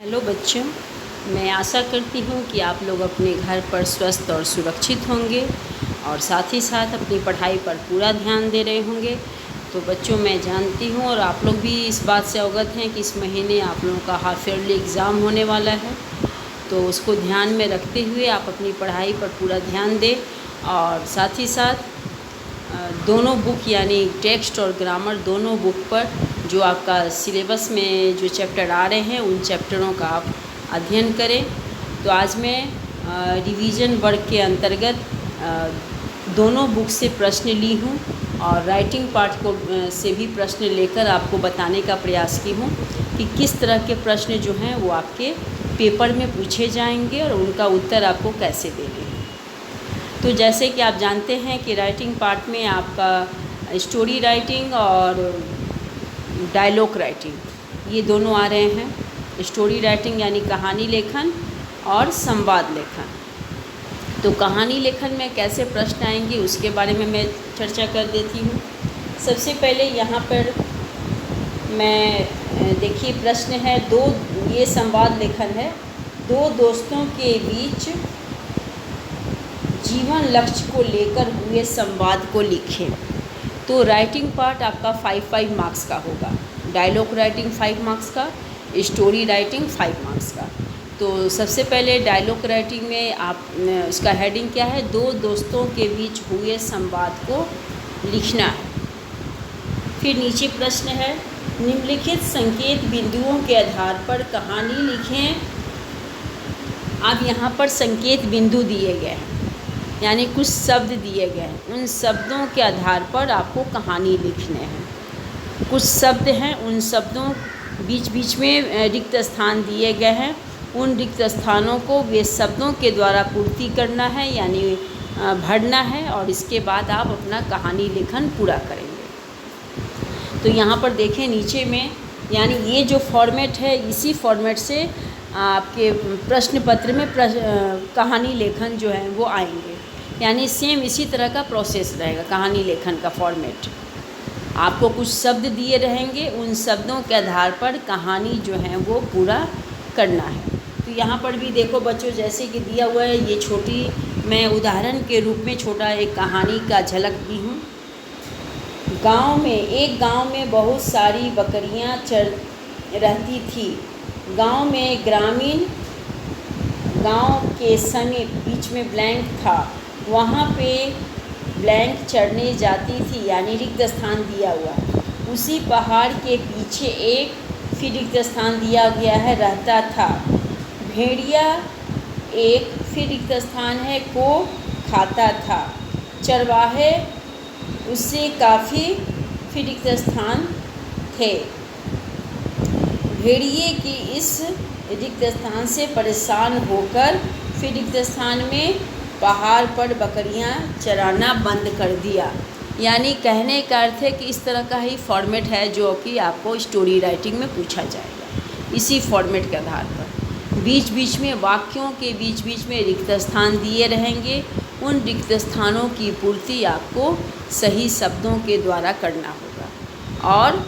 Hello बच्चों, मैं आशा करती हूँ कि आप लोग अपने घर पर स्वस्थ और सुरक्षित होंगे और साथ ही साथ अपनी पढ़ाई पर पूरा ध्यान दे रहे होंगे। तो बच्चों, मैं जानती हूँ और आप लोग भी इस बात से अवगत हैं कि इस महीने आप लोगों का हाफ ईयरली एग्ज़ाम होने वाला है। तो उसको ध्यान में रखते हुए आप अपनी पढ़ाई पर पूरा ध्यान दें और साथ ही साथ दोनों बुक यानी टेक्स्ट और ग्रामर दोनों बुक पर जो आपका सिलेबस में जो चैप्टर आ रहे हैं उन चैप्टरों का आप अध्ययन करें। तो आज मैं रिवीजन वर्क के अंतर्गत दोनों बुक से प्रश्न ली हूँ और राइटिंग पार्ट को से भी प्रश्न लेकर आपको बताने का प्रयास की हूँ कि किस तरह के प्रश्न जो हैं वो आपके पेपर में पूछे जाएंगे और उनका उत्तर आपको कैसे देने हैं। तो जैसे कि आप जानते हैं कि राइटिंग पार्ट में आपका स्टोरी राइटिंग और डायलॉग राइटिंग ये दोनों आ रहे हैं। स्टोरी राइटिंग यानी कहानी लेखन और संवाद लेखन। तो कहानी लेखन में कैसे प्रश्न आएंगे उसके बारे में मैं चर्चा कर देती हूँ। सबसे पहले यहाँ पर मैं देखिए प्रश्न है ये संवाद लेखन है। दो दोस्तों के बीच जीवन लक्ष्य को लेकर हुए संवाद को लिखें। तो राइटिंग पार्ट आपका 5 मार्क्स का होगा, डायलॉग राइटिंग 5 मार्क्स का, स्टोरी राइटिंग 5 मार्क्स का। तो सबसे पहले डायलॉग राइटिंग में आप उसका हेडिंग क्या है, दो दोस्तों के बीच हुए संवाद को लिखना है। फिर नीचे प्रश्न है, निम्नलिखित संकेत बिंदुओं के आधार पर कहानी लिखें। अब यहाँ पर संकेत बिंदु दिए गए हैं यानी कुछ शब्द दिए गए हैं, उन शब्दों के आधार पर आपको कहानी लिखने हैं। कुछ शब्द हैं, उन शब्दों बीच बीच में रिक्त स्थान दिए गए हैं। उन रिक्त स्थानों को वे शब्दों के द्वारा पूर्ति करना है यानी भरना है और इसके बाद आप अपना कहानी लेखन पूरा करेंगे। तो यहाँ पर देखें नीचे में यानी ये जो फॉर्मेट है इसी फॉर्मेट से आपके प्रश्न पत्र में कहानी लेखन जो है वो आएंगे। यानी सेम इसी तरह का प्रोसेस रहेगा कहानी लेखन का फॉर्मेट। आपको कुछ शब्द दिए रहेंगे, उन शब्दों के आधार पर कहानी जो है वो पूरा करना है। तो यहाँ पर भी देखो बच्चों, जैसे कि दिया हुआ है, ये छोटी मैं उदाहरण के रूप में छोटा एक कहानी का झलक दी हूँ। एक गांव में बहुत सारी बकरियां रहती थी। गांव में ग्रामीण गांव के समीप बीच में ब्लैंक था, वहाँ पे ब्लैंक चढ़ने जाती थी यानी रिक्त स्थान दिया हुआ। उसी पहाड़ के पीछे एक फिर रिक्त स्थान दिया गया है, रहता था। भेड़िया एक फिर रिक्त स्थान है को खाता था। चरवाहे उससे काफ़ी फिर रिक्त स्थान थे। भेड़िए की इस रिक्त स्थान से परेशान होकर फिर रिक्त स्थान में पहाड़ पर बकरियां चराना बंद कर दिया। यानी कहने का अर्थ है कि इस तरह का ही फॉर्मेट है जो कि आपको स्टोरी राइटिंग में पूछा जाएगा। इसी फॉर्मेट के आधार पर बीच बीच में वाक्यों के बीच बीच में रिक्त स्थान दिए रहेंगे। उन रिक्त स्थानों की पूर्ति आपको सही शब्दों के द्वारा करना होगा और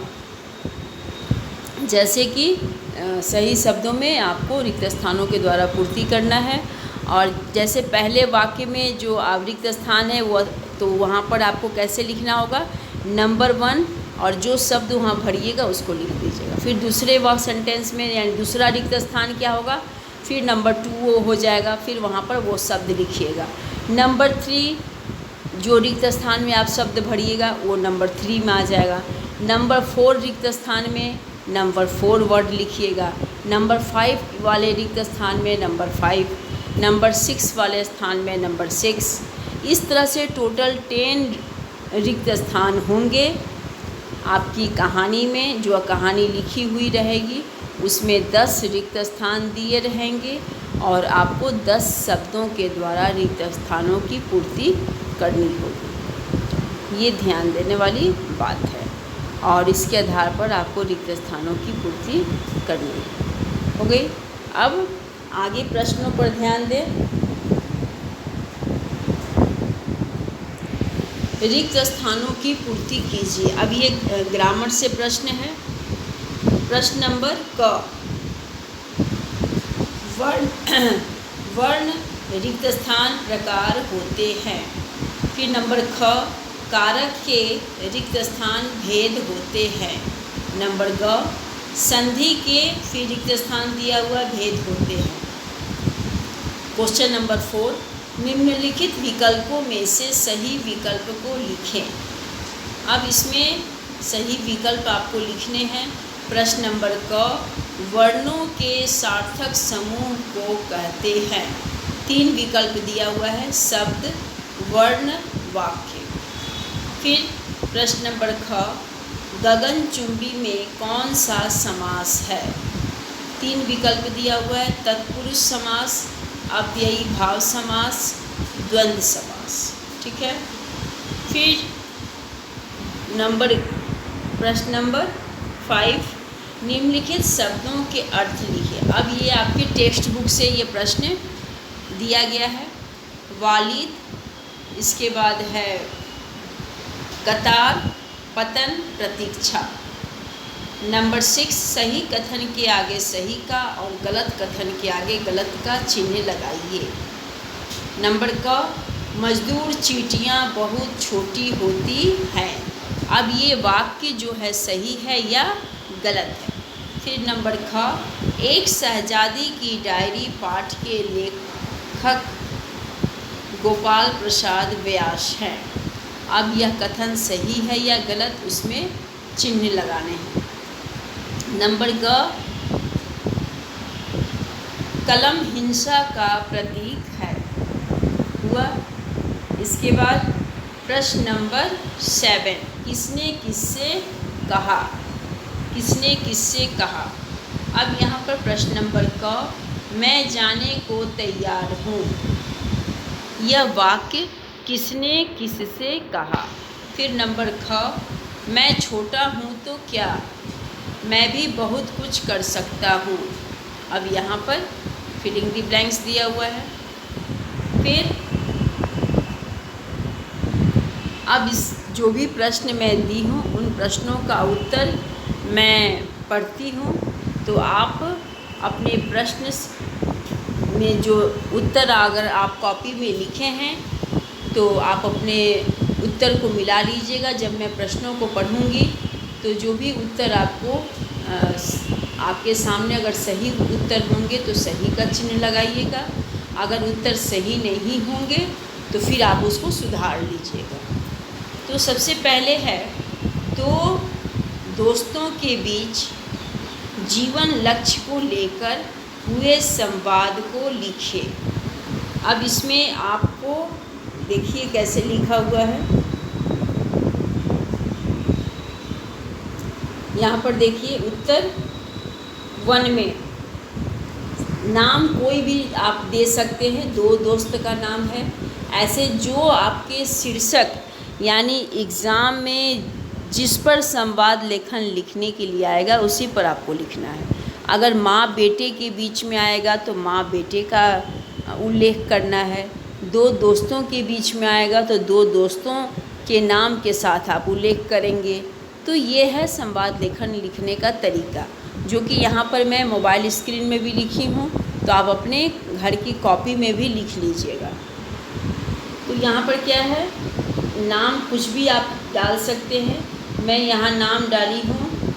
जैसे कि सही शब्दों में आपको रिक्त स्थानों के द्वारा पूर्ति करना है। और जैसे पहले वाक्य में जो रिक्त स्थान है वो तो वहाँ पर आपको कैसे लिखना होगा, नंबर 1 और जो शब्द वहाँ भरिएगा उसको लिख दीजिएगा। फिर दूसरे सेंटेंस में यानी दूसरा रिक्त स्थान क्या होगा, फिर नंबर 2 हो जाएगा, फिर वहाँ पर वो शब्द लिखिएगा। नंबर 3 जो रिक्त स्थान में आप शब्द भरिएगा वो नंबर 3 में आ जाएगा। नंबर 4 रिक्त स्थान में नंबर 4 वर्ड लिखिएगा। नंबर 5 वाले रिक्त स्थान में नंबर 5, नंबर 6 वाले स्थान में नंबर 6। इस तरह से टोटल 10 रिक्त स्थान होंगे आपकी कहानी में। जो कहानी लिखी हुई रहेगी उसमें 10 रिक्त स्थान दिए रहेंगे और आपको 10 शब्दों के द्वारा रिक्त स्थानों की पूर्ति करनी होगी। ये ध्यान देने वाली बात है और इसके आधार पर आपको रिक्त स्थानों की पूर्ति करनी हो गई। अब आगे प्रश्नों पर ध्यान दें। रिक्त स्थानों की पूर्ति कीजिए। अब ये ग्रामर से प्रश्न है। प्रश्न नंबर क, वर्ण वर्ण रिक्त स्थान प्रकार होते हैं। फिर नंबर ख, कारक के रिक्त स्थान भेद होते हैं। नंबर ग, संधि के फिर रिक्त स्थान दिया हुआ भेद होते हैं। क्वेश्चन नंबर 4, निम्नलिखित विकल्पों में से सही विकल्प को लिखें। अब इसमें सही विकल्प आपको लिखने हैं। प्रश्न नंबर क, वर्णों के सार्थक समूह को कहते हैं। 3 विकल्प दिया हुआ है, शब्द, वर्ण, वाक्य। फिर प्रश्न नंबर ख, गगनचुंबी में कौन सा समास है। 3 विकल्प दिया हुआ है, तत्पुरुष समास, अव्ययी भाव समास, द्वंद्व समास। ठीक है। फिर प्रश्न नंबर 5, निम्नलिखित शब्दों के अर्थ लिखिए। अब ये आपके टेक्स्ट बुक से ये प्रश्न दिया गया है। वालिद, इसके बाद है कतार, पतन, प्रतीक्षा। नंबर 6, सही कथन के आगे सही का और गलत कथन के आगे गलत का चिन्ह लगाइए। नंबर क, मजदूर चींटियाँ बहुत छोटी होती हैं। अब ये वाक्य जो है सही है या गलत है। फिर नंबर ख, एक शहजादी की डायरी पाठ के लेखक गोपाल प्रसाद व्यास हैं। अब यह कथन सही है या गलत, उसमें चिन्ह लगाने हैं। नंबर ग, कलम हिंसा का प्रतीक है हुआ। इसके बाद प्रश्न नंबर 7, किसने किससे कहा। किसने किससे कहा। अब यहाँ पर प्रश्न नंबर क, मैं जाने को तैयार हूँ। यह वाक्य किसने किससे कहा। फिर नंबर ख, मैं छोटा हूँ तो क्या, मैं भी बहुत कुछ कर सकता हूँ। अब यहाँ पर फिलिंग द ब्लैंक्स दिया हुआ है। फिर अब इस जो भी प्रश्न मैं दी हूँ उन प्रश्नों का उत्तर मैं पढ़ती हूँ, तो आप अपने प्रश्न में जो उत्तर अगर आप कॉपी में लिखे हैं तो आप अपने उत्तर को मिला लीजिएगा। जब मैं प्रश्नों को पढ़ूंगी तो जो भी उत्तर आपको आपके सामने अगर सही उत्तर होंगे तो सही का चिन्ह लगाइएगा। अगर उत्तर सही नहीं होंगे तो फिर आप उसको सुधार लीजिएगा। तो सबसे पहले है, दो दोस्तों के बीच जीवन लक्ष्य को लेकर हुए संवाद को लिखिए। अब इसमें आपको देखिए कैसे लिखा हुआ है। यहाँ पर देखिए उत्तर 1 में नाम कोई भी आप दे सकते हैं। 2 दोस्त का नाम है। ऐसे जो आपके शीर्षक यानी एग्ज़ाम में जिस पर संवाद लेखन लिखने के लिए आएगा उसी पर आपको लिखना है। अगर माँ बेटे के बीच में आएगा तो माँ बेटे का उल्लेख करना है। 2 दोस्तों के बीच में आएगा तो 2 दोस्तों के नाम के साथ आप उल्लेख करेंगे। तो ये है संवाद लेखन लिखने का तरीका, जो कि यहाँ पर मैं मोबाइल स्क्रीन में भी लिखी हूँ, तो आप अपने घर की कॉपी में भी लिख लीजिएगा। तो यहाँ पर क्या है, नाम कुछ भी आप डाल सकते हैं। मैं यहाँ नाम डाली हूँ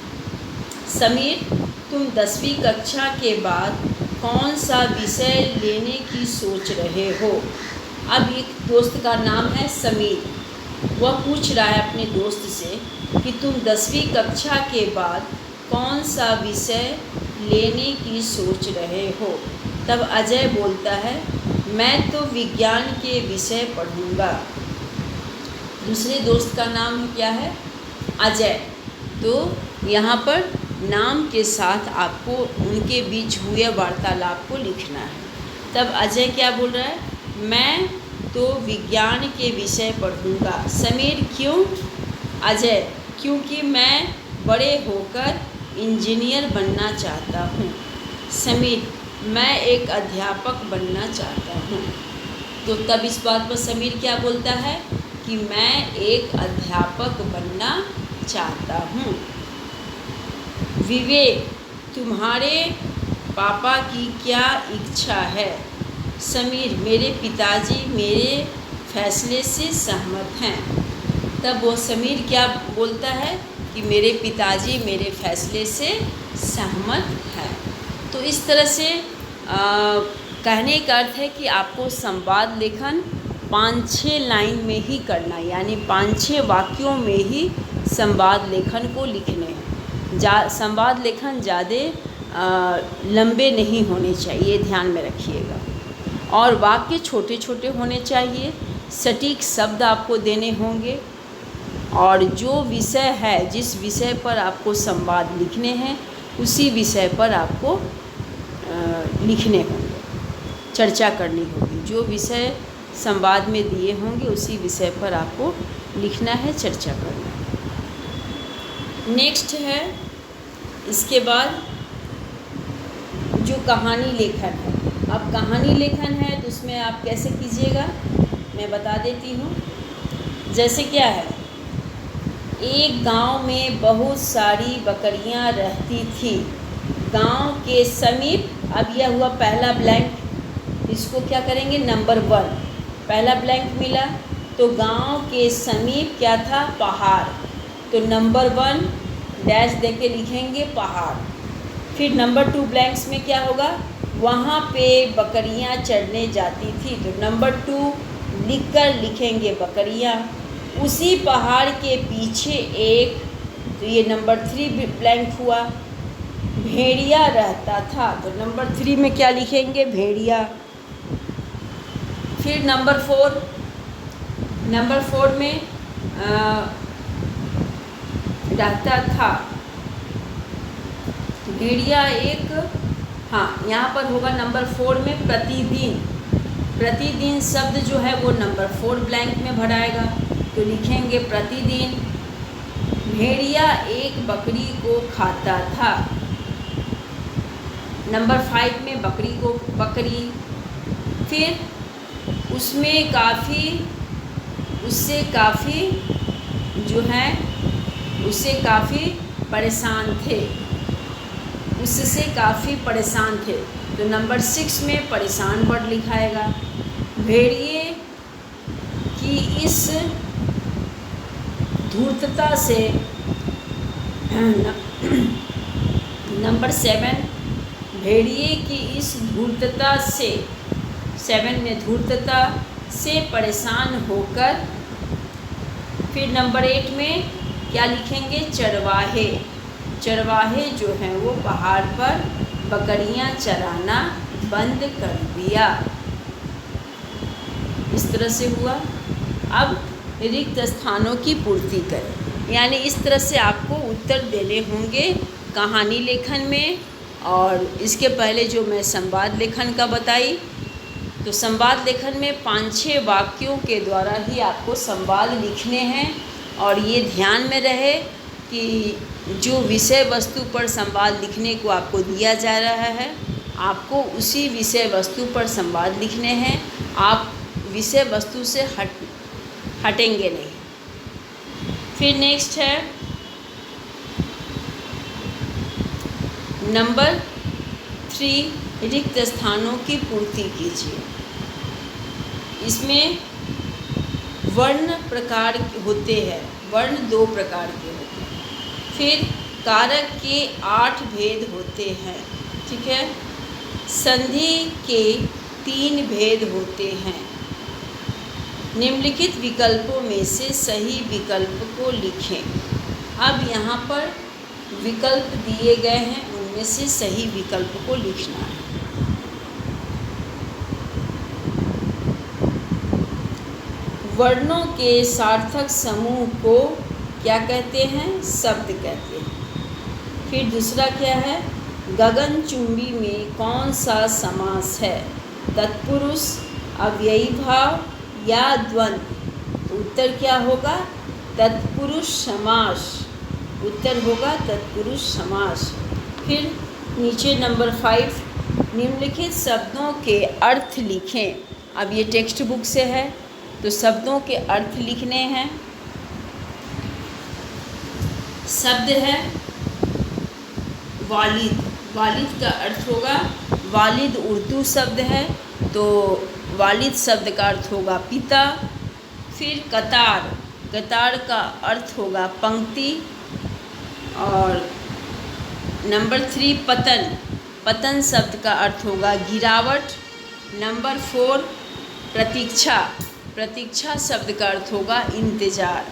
समीर, तुम 10वीं कक्षा के बाद कौन सा विषय लेने की सोच रहे हो। अब एक दोस्त का नाम है समीर, वह पूछ रहा है अपने दोस्त से कि तुम 10वीं कक्षा के बाद कौन सा विषय लेने की सोच रहे हो। तब अजय बोलता है मैं तो विज्ञान के विषय पढ़ूंगा। दूसरे दोस्त का नाम क्या है, अजय। तो यहाँ पर नाम के साथ आपको उनके बीच हुए वार्तालाप को लिखना है। तब अजय क्या बोल रहा है, मैं तो विज्ञान के विषय पढ़ूंगा। समीर क्यों, अजय क्योंकि मैं बड़े होकर इंजीनियर बनना चाहता हूँ। समीर मैं एक अध्यापक बनना चाहता हूँ। तो तब इस बात पर समीर क्या बोलता है कि मैं एक अध्यापक बनना चाहता हूँ। विवेक तुम्हारे पापा की क्या इच्छा है? समीर, मेरे पिताजी मेरे फैसले से सहमत हैं। तब वो समीर क्या बोलता है कि मेरे पिताजी मेरे फैसले से सहमत हैं। तो इस तरह से कहने का अर्थ है कि आपको संवाद लेखन 5-6 लाइन में ही करना है, यानी 5-6 वाक्यों में ही संवाद लेखन को लिखने हैं। संवाद लेखन ज़्यादा लंबे नहीं होने चाहिए, ध्यान में रखिएगा। और वाक्य छोटे छोटे होने चाहिए, सटीक शब्द आपको देने होंगे, और जो विषय है, जिस विषय पर आपको संवाद लिखने हैं उसी विषय पर आपको लिखने होंगे, चर्चा करनी होगी। जो विषय संवाद में दिए होंगे उसी विषय पर आपको लिखना है, चर्चा करना है। नेक्स्ट है इसके बाद जो कहानी लेखन है। अब कहानी लेखन है तो उसमें आप कैसे कीजिएगा मैं बता देती हूँ। जैसे क्या है, एक गांव में बहुत सारी बकरियां रहती थी। गांव के समीप, अब यह हुआ पहला ब्लैंक, इसको क्या करेंगे नंबर 1, पहला ब्लैंक मिला तो गांव के समीप क्या था, पहाड़, तो नंबर 1 डैश देके लिखेंगे पहाड़। फिर नंबर 2 ब्लैंक्स में क्या होगा, वहाँ पे बकरियाँ चरने जाती थी, तो नंबर 2 लिखकर लिखेंगे बकरियाँ। उसी पहाड़ के पीछे एक, तो ये नंबर 3 ब्लैंक हुआ, भेड़िया रहता था, तो नंबर 3 में क्या लिखेंगे, भेड़िया। फिर नंबर 4 में रहता था भेड़िया एक, हाँ यहाँ पर होगा नंबर 4 में प्रतिदिन। प्रतिदिन शब्द जो है वो नंबर 4 ब्लैंक में भराएगा, तो लिखेंगे प्रतिदिन। भेड़िया एक बकरी को खाता था। नंबर 5 में बकरी को बकरी। फिर उससे काफ़ी परेशान थे, तो नंबर 6 में परेशान वर्ड लिखाएगा। भेड़िए की इस धूर्तता से, नंबर 7, भेड़िए की इस धूर्तता से, 7 में धूर्तता से परेशान होकर, फिर नंबर 8 में क्या लिखेंगे, चरवाहे। चरवाहे जो हैं वो पहाड़ पर बकरियां चराना बंद कर दिया। इस तरह से हुआ। अब रिक्त स्थानों की पूर्ति करें, यानी इस तरह से आपको उत्तर देने होंगे कहानी लेखन में। और इसके पहले जो मैं संवाद लेखन का बताई, तो संवाद लेखन में 5-6 वाक्यों के द्वारा ही आपको संवाद लिखने हैं। और ये ध्यान में रहे कि जो विषय वस्तु पर संवाद लिखने को आपको दिया जा रहा है, आपको उसी विषय वस्तु पर संवाद लिखने हैं। आप विषय वस्तु से हटेंगे नहीं। फिर नेक्स्ट है नंबर 3, रिक्त स्थानों की पूर्ति कीजिए। इसमें वर्ण प्रकार होते हैं, वर्ण 2 प्रकार के होते हैं। फिर कारक के 8 भेद होते हैं, ठीक है। संधि के 3 भेद होते हैं। निम्नलिखित विकल्पों में से सही विकल्प को लिखें। अब यहाँ पर विकल्प दिए गए हैं, उनमें से सही विकल्प को लिखना है। वर्णों के सार्थक समूह को क्या कहते हैं, शब्द कहते हैं। फिर दूसरा क्या है, गगनचुंबी में कौन सा समास है, तत्पुरुष, अव्ययी भाव या द्वंद्व। तो उत्तर क्या होगा, तत्पुरुष समास। उत्तर होगा तत्पुरुष समास। फिर नीचे नंबर 5, निम्नलिखित शब्दों के अर्थ लिखें। अब ये टेक्स्ट बुक से है, तो शब्दों के अर्थ लिखने हैं। शब्द है वालिद, वालिद का अर्थ होगा, वालिद उर्दू शब्द है, तो वालिद शब्द का अर्थ होगा पिता। फिर कतार, कतार का अर्थ होगा पंक्ति। और नंबर 3 पतन, पतन शब्द का अर्थ होगा गिरावट। नंबर 4 प्रतीक्षा, प्रतीक्षा शब्द का अर्थ होगा इंतज़ार।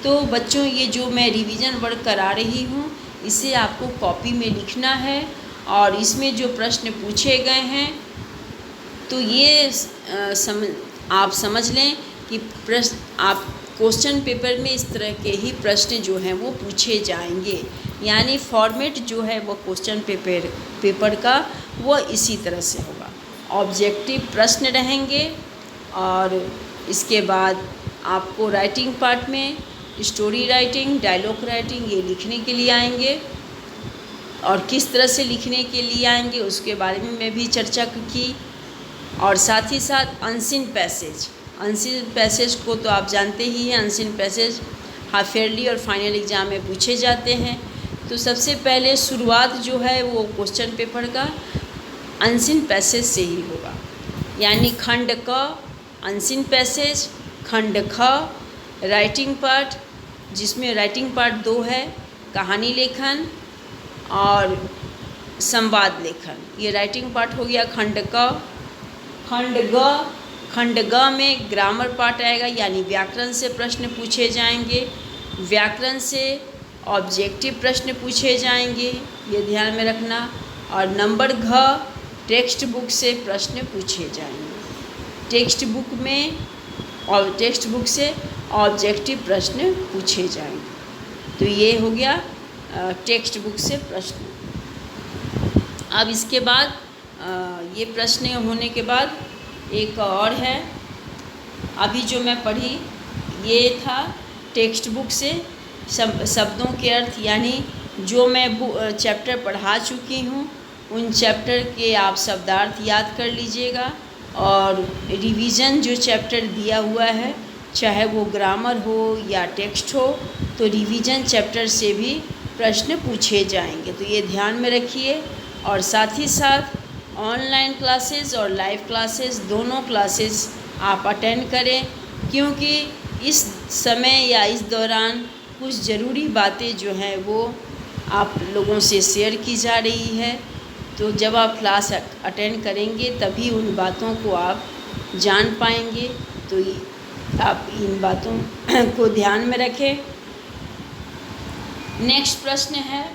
तो बच्चों, ये जो मैं रिवीजन वर्क करा रही हूँ इसे आपको कॉपी में लिखना है, और इसमें जो प्रश्न पूछे गए हैं तो ये आप समझ लें कि प्रश्न आप क्वेश्चन पेपर में इस तरह के ही प्रश्न जो हैं वो पूछे जाएंगे। यानी फॉर्मेट जो है वो क्वेश्चन पेपर का वो इसी तरह से होगा। ऑब्जेक्टिव प्रश्न रहेंगे, और इसके बाद आपको राइटिंग पार्ट में स्टोरी राइटिंग, डायलॉग राइटिंग ये लिखने के लिए आएंगे, और किस तरह से लिखने के लिए आएंगे उसके बारे में मैं भी चर्चा की। और साथ ही साथ अनसीन पैसेज, अनसीन पैसेज को तो आप जानते ही हैं, अनसीन पैसेज हाफ ईयरली और फाइनल एग्ज़ाम में पूछे जाते हैं। तो सबसे पहले शुरुआत जो है वो क्वेश्चन पेपर का अनसीन पैसेज से ही होगा। यानी खंड क अनसीन पैसेज, खंड ख राइटिंग पार्ट, जिसमें राइटिंग पार्ट 2 है, कहानी लेखन और संवाद लेखन। ये राइटिंग पार्ट हो गया खंड क। खंड ग, खंड ग में ग्रामर पार्ट आएगा, यानी व्याकरण से प्रश्न पूछे जाएंगे। व्याकरण से ऑब्जेक्टिव प्रश्न पूछे जाएंगे, ये ध्यान में रखना। और नंबर घ टेक्स्ट बुक से प्रश्न पूछे जाएंगे। टेक्स्ट बुक में और टेक्स्ट बुक से ऑब्जेक्टिव प्रश्न पूछे जाएंगे। तो ये हो गया टेक्स्ट बुक से प्रश्न। अब इसके बाद ये प्रश्न होने के बाद एक और है, अभी जो मैं पढ़ी ये था टेक्स्ट बुक से शब्दों के अर्थ, यानी जो मैं चैप्टर पढ़ा चुकी हूँ उन चैप्टर के आप शब्दार्थ याद कर लीजिएगा। और रिवीजन जो चैप्टर दिया हुआ है, चाहे वो ग्रामर हो या टेक्स्ट हो, तो रिवीजन चैप्टर से भी प्रश्न पूछे जाएंगे, तो ये ध्यान में रखिए। और साथ ही साथ ऑनलाइन क्लासेस और लाइव क्लासेस दोनों क्लासेस आप अटेंड करें, क्योंकि इस समय या इस दौरान कुछ ज़रूरी बातें जो हैं वो आप लोगों से शेयर की जा रही है। तो जब आप क्लास अटेंड करेंगे तभी उन बातों को आप जान पाएंगे। तो आप इन बातों को ध्यान में रखें। नेक्स्ट प्रश्न है,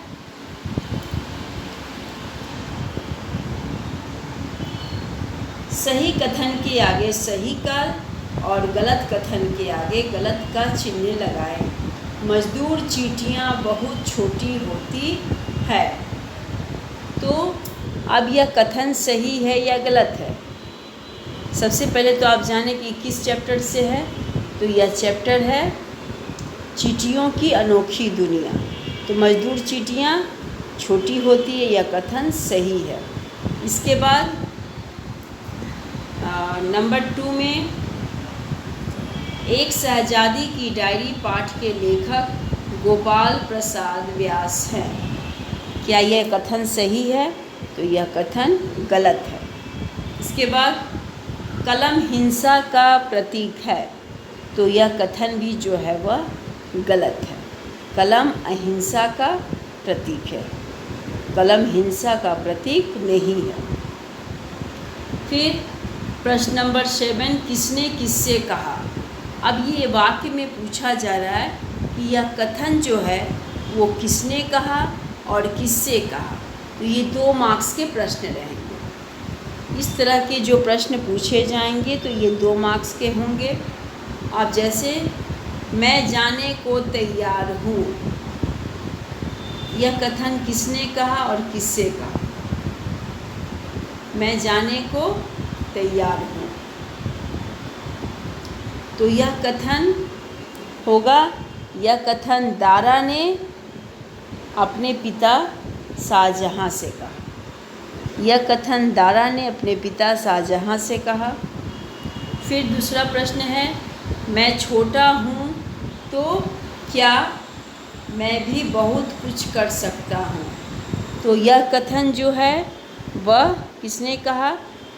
सही कथन के आगे सही का और गलत कथन के आगे गलत का चिन्ह लगाएं। मजदूर चींटियाँ बहुत छोटी होती है। तो अब यह कथन सही है या गलत है? सबसे पहले तो आप जानें कि किस चैप्टर से है। तो यह चैप्टर है चींटियों की अनोखी दुनिया। तो मजदूर चींटियाँ छोटी होती है, यह कथन सही है। इसके बाद नंबर 2 में एक शहजादी की डायरी पाठ के लेखक गोपाल प्रसाद व्यास हैं। क्या यह कथन सही है? तो यह कथन गलत है। इसके बाद कलम हिंसा का प्रतीक है। तो यह कथन भी जो है वह गलत है। कलम अहिंसा का प्रतीक है, कलम हिंसा का प्रतीक नहीं है। फिर प्रश्न नंबर 7, किसने किससे कहा? अब ये वाक्य में पूछा जा रहा है कि यह कथन जो है वो किसने कहा और किससे कहा। तो ये 2 मार्क्स के प्रश्न रहेंगे। इस तरह के जो प्रश्न पूछे जाएंगे तो ये 2 मार्क्स के होंगे। अब जैसे मैं जाने को तैयार हूँ, यह कथन किसने कहा और किससे कहा? मैं जाने को तैयार हूँ, तो यह कथन होगा, यह कथन दारा ने अपने पिता शाहजहाँ से कहा। यह कथन दारा ने अपने पिता शाहजहाँ से कहा। फिर दूसरा प्रश्न है, मैं छोटा हूँ तो क्या मैं भी बहुत कुछ कर सकता हूँ? तो यह कथन जो है वह किसने कहा?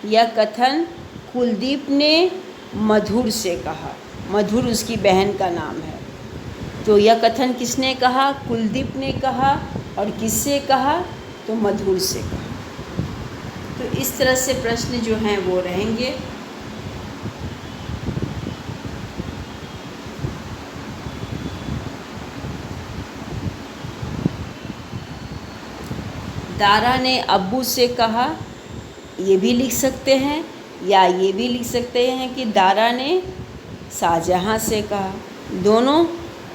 यह कथन कुलदीप ने मधुर से कहा। मधुर उसकी बहन का नाम है। तो यह कथन किसने कहा? कुलदीप ने कहा। और किससे कहा? तो मधुर से कहा। तो इस तरह से प्रश्न जो हैं वो रहेंगे। दारा ने अब्बू से कहा, ये भी लिख सकते हैं, या ये भी लिख सकते हैं कि दारा ने शाहजहाँ से कहा। दोनों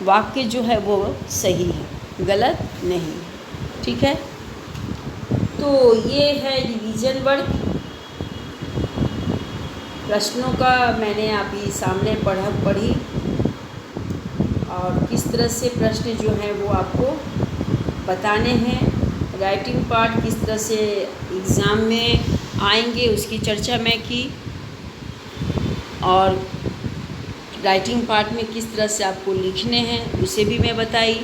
वाक्य जो है वो सही है, गलत नहीं। ठीक है, तो ये है रिवीजन वर्क। प्रश्नों का मैंने अभी सामने पढ़ी और किस तरह से प्रश्न जो हैं वो आपको बताने हैं। राइटिंग पार्ट किस तरह से एग्ज़ाम में आएंगे उसकी चर्चा मैं की, और राइटिंग पार्ट में किस तरह से आपको लिखने हैं उसे भी मैं बताई।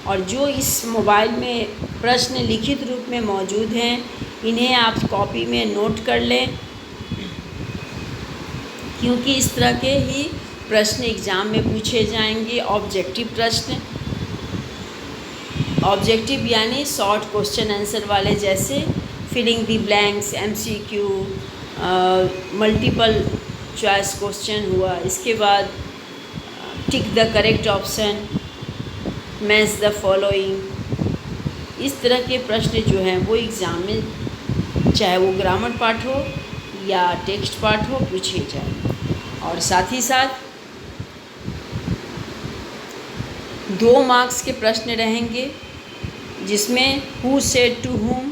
और जो इस मोबाइल में प्रश्न लिखित रूप में मौजूद हैं, इन्हें आप कॉपी में नोट कर लें, क्योंकि इस तरह के ही प्रश्न एग्ज़ाम में पूछे जाएंगे। ऑब्जेक्टिव प्रश्न, ऑब्जेक्टिव यानी शॉर्ट क्वेश्चन आंसर वाले, जैसे filling the blanks, MCQ, multiple choice question हुआ। इसके बाद tick the correct option, match the following. इस तरह के प्रश्न जो हैं वो एग्ज़ाम में, चाहे वो ग्रामर पार्ट हो या टेक्स्ट पार्ट हो, पूछे जाए। और साथ ही साथ 2 मार्क्स के प्रश्न रहेंगे, जिसमें हु सेड टू हुम,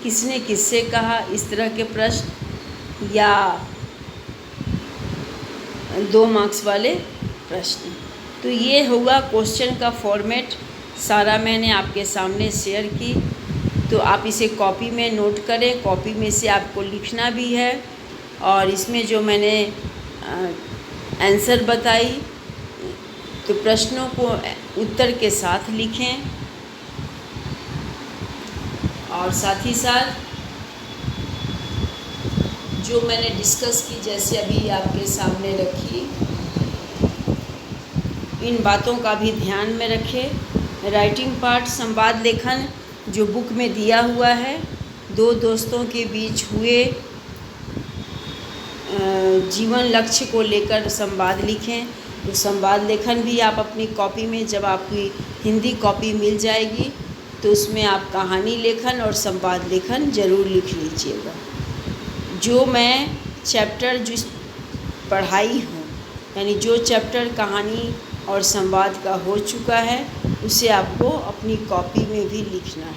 किसने किससे कहा, इस तरह के प्रश्न, या 2 मार्क्स वाले प्रश्न। तो ये हुआ क्वेश्चन का फॉर्मेट, सारा मैंने आपके सामने शेयर की। तो आप इसे कॉपी में नोट करें, कॉपी में से आपको लिखना भी है। और इसमें जो मैंने आंसर बताई, तो प्रश्नों को उत्तर के साथ लिखें। और साथ ही साथ जो मैंने डिस्कस की, जैसे अभी आपके सामने रखी, इन बातों का भी ध्यान में रखें। राइटिंग पार्ट, संवाद लेखन जो बुक में दिया हुआ है, 2 दोस्तों के बीच हुए जीवन लक्ष्य को लेकर संवाद लिखें। तो संवाद लेखन भी आप अपनी कॉपी में, जब आपकी हिंदी कॉपी मिल जाएगी, तो उसमें आप कहानी लेखन और संवाद लेखन ज़रूर लिख लीजिएगा। जो मैं चैप्टर जिस पढ़ाई हूँ, यानी जो चैप्टर कहानी और संवाद का हो चुका है, उसे आपको अपनी कॉपी में भी लिखना है,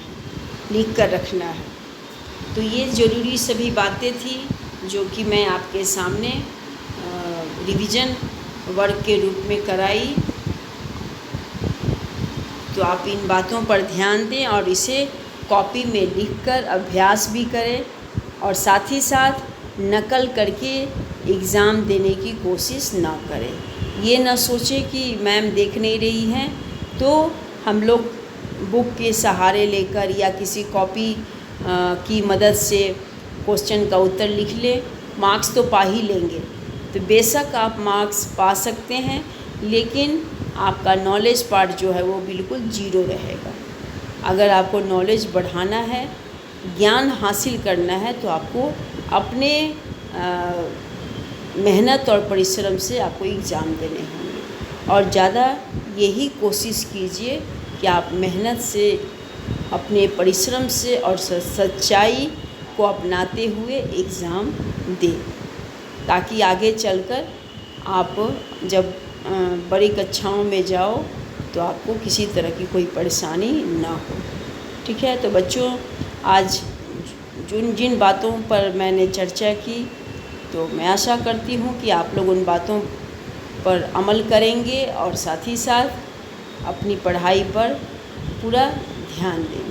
लिख कर रखना है। तो ये ज़रूरी सभी बातें थी जो कि मैं आपके सामने रिवीजन वर्क के रूप में कराई। तो आप इन बातों पर ध्यान दें और इसे कॉपी में लिखकर अभ्यास भी करें, और साथ ही साथ नकल करके एग्ज़ाम देने की कोशिश ना करें। ये ना सोचें कि मैम देख नहीं रही हैं, तो हम लोग बुक के सहारे लेकर या किसी कॉपी की मदद से क्वेश्चन का उत्तर लिख लें, मार्क्स तो पा ही लेंगे। तो बेशक आप मार्क्स पा सकते हैं, लेकिन आपका नॉलेज पार्ट जो है वो बिल्कुल 0 रहेगा। अगर आपको नॉलेज बढ़ाना है, ज्ञान हासिल करना है, तो आपको अपने मेहनत और परिश्रम से आपको एग्ज़ाम देने होंगे। और ज़्यादा यही कोशिश कीजिए कि आप मेहनत से, अपने परिश्रम से और सच्चाई को अपनाते हुए एग्ज़ाम दें, ताकि आगे चलकर आप जब बड़ी कक्षाओं में जाओ तो आपको किसी तरह की कोई परेशानी ना हो। ठीक है, तो बच्चों, आज जिन बातों पर मैंने चर्चा की, तो मैं आशा करती हूँ कि आप लोग उन बातों पर अमल करेंगे और साथ ही साथ अपनी पढ़ाई पर पूरा ध्यान देंगे।